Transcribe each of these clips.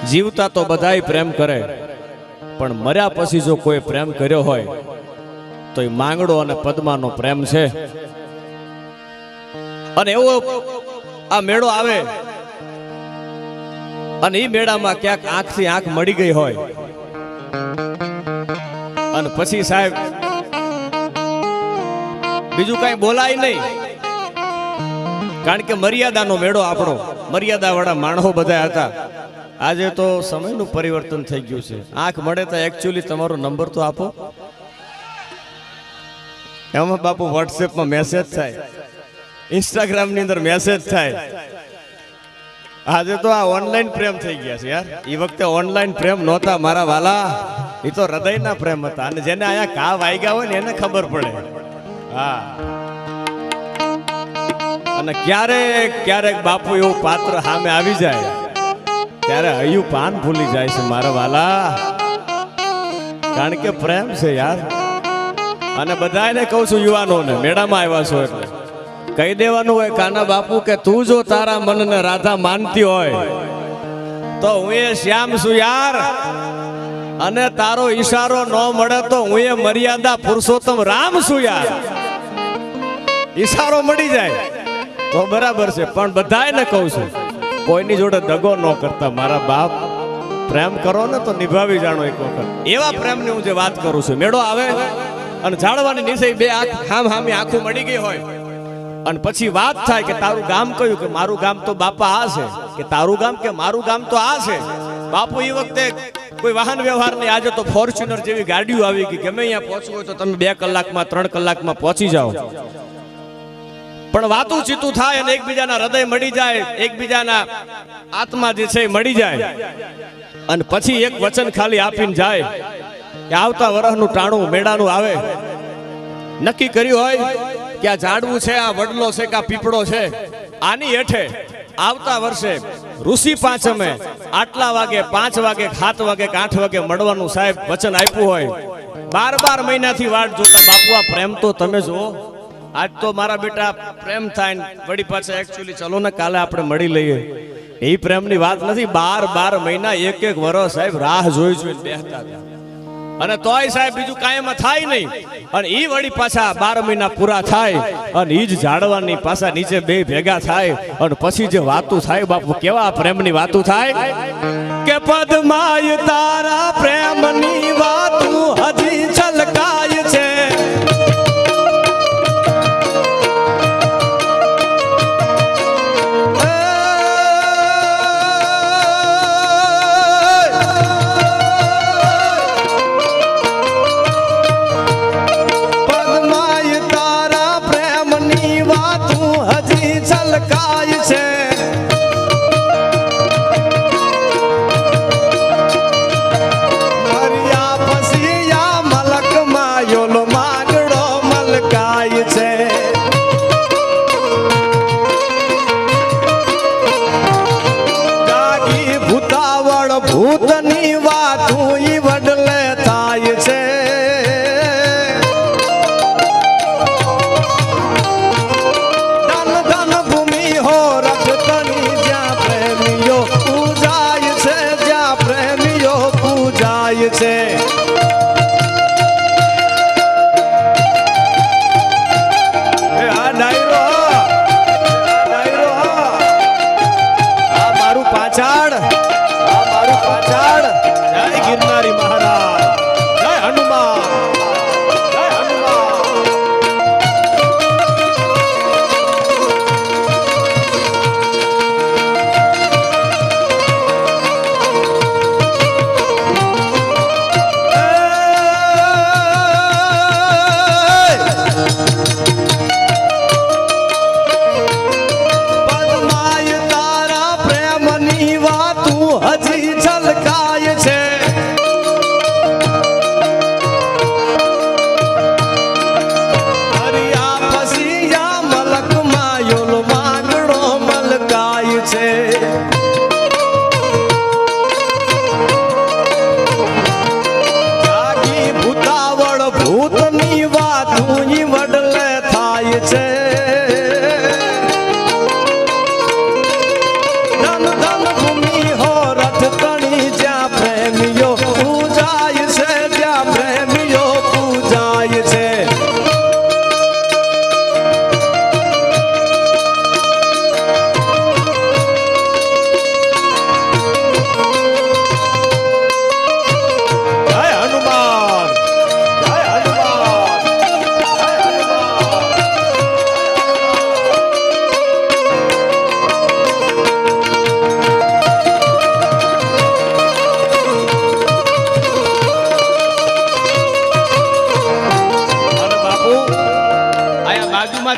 જીવતા તો બધાય પ્રેમ કરે, પણ મર્યા પછી જો કોઈ પ્રેમ કર્યો હોય તો એ માંગડો અને પદ્માનો પ્રેમ છે. અને એવો આ મેળો આવે અને એ મેળામાં ક્યાંક આંખથી આંખ મળી ગઈ હોય અને પછી સાહેબ બીજું કઈ બોલાય નહીં, કારણ કે મર્યાદાનો મેળો આપણો, મર્યાદા વાળા માણસો બધા હતા. આજે તો સમયનું પરિવર્તન થઈ ગયું છે. આંખ મળે તો એકચ્યુઅલી તમારો નંબર તો આપો. એમાં બાપુ વોટ્સએપમાં મેસેજ થાય, ઇન્સ્ટાગ્રામની અંદર મેસેજ થાય. આજે તો આ ઓનલાઈન પ્રેમ થઈ ગયા છે યાર. એ વખતે ઓનલાઈન પ્રેમ નહોતા મારા વાલા, એ તો હૃદયના પ્રેમ હતા. અને જેને અહીંયા કા વાગ્યા હોય ને એને ખબર પડે. હા, અને ક્યારેક ક્યારેક બાપુ એવું પાત્ર સામે આવી જાય ત્યારે હૈયું પાન ભૂલી જાય છે મારા વાલા, કારણ કે પ્રેમ છે યાર. અને બધાને કહું છું, યુવાનોને મેળામાં આવ્યા છો એટલે કહી દેવાનું હોય, કાના બાપુ કે તું જો તારા મનને રાધા માનતી હોય તો હું એ શ્યામ છું યાર, અને તારો ઈશારો ન મળે તો હું એ મર્યાદા પુરુષોત્તમ રામ છું યાર. ઈશારો મળી જાય તો બરાબર છે, પણ બધાને કહું છું કોઈની જોડે દગો ન કરતા મારા બાપ. પ્રેમ કરો ને તો નિભાવી જાણો એક વખત. એવા પ્રેમની હું જે વાત કરું છું, મેળો આવે અને ઝાડવાની નીચે બે હામી આંખું મળી ગઈ હોય અને પછી વાત થાય કે તારું ગામ કયું, કે મારું ગામ તો બાપા આ છે, કે તારું ગામ કે મારું ગામ તો આ છે. બાપુ એ વખતે કોઈ વાહન વ્યવહાર નહીં, આજે તો ફોર્ચ્યુનર જેવી ગાડીઓ આવી ગઈ, ગમે અહીંયા પહોંચવું હોય તો તમે 2 કલાકમાં 3 કલાકમાં પહોંચી જાઓ. પણ વાતું ચીતું થાય અને એકબીજાના હૃદય મળી જાય, એકબીજાના આત્મા જે છે મળી જાય, અને પછી એક વચન ખાલી આપીને જાય કે આવતા વર્ષનું ટાણું મેળાનું આવે. નક્કી કર્યું હોય કે આ ઝાડવું છે, આ વડલો છે કે આ પીપળો છે, આની હેઠે આવતા વર્ષે ઋષિ પાંચમે આટલા વાગે, 5 વાગે, 7 વાગે, 8 વાગે મળવાનું સાહેબ વચન આપ્યું હોય. 12 મહિનાથી વાટ જોતા બાપુ. આ પ્રેમ તો તમે જુઓ. આજ તો મારા બેટા પ્રેમ થાય ને વળી પાછા એકચ્યુઅલી ચલો ને કાલે આપણે મળી લઈએ, એ પ્રેમની વાત નથી. 12 મહિના, 1 વર્ષ સાહેબ રાહ જોઈ જોઈને બેસતા હતા, અને તોય સાહેબ બીજું કાંઈમાં થાય નહીં. અને ઈ વળી પાછા 12 મહિના પૂરા થાય અને ઈ જ ઝાડવાની પાછા નીચે બે ભેગા થાય અને પછી જે વાતું થાય બાપુ, કેવા પ્રેમની વાતું થાય કે પદ્માય તારા પ્રેમની વાતું હજી છલકાય છે. ભૂતની વાતું ઈ વડલે થાય છે. ધન ધન ભૂમિ હો રખતની, જ્યાં પ્રેમીઓ પૂજાય છે, જ્યાં પ્રેમીઓ પૂજાય છે. પાછળ જય ગિરનારી મહારાજ, જય હનુમાન, જય હનુમાન. પદ્માય તારા પ્રેમની વાતું હજી છલકાય છે.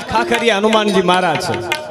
ખાખરિયા હનુમાનજી મહારાજ છે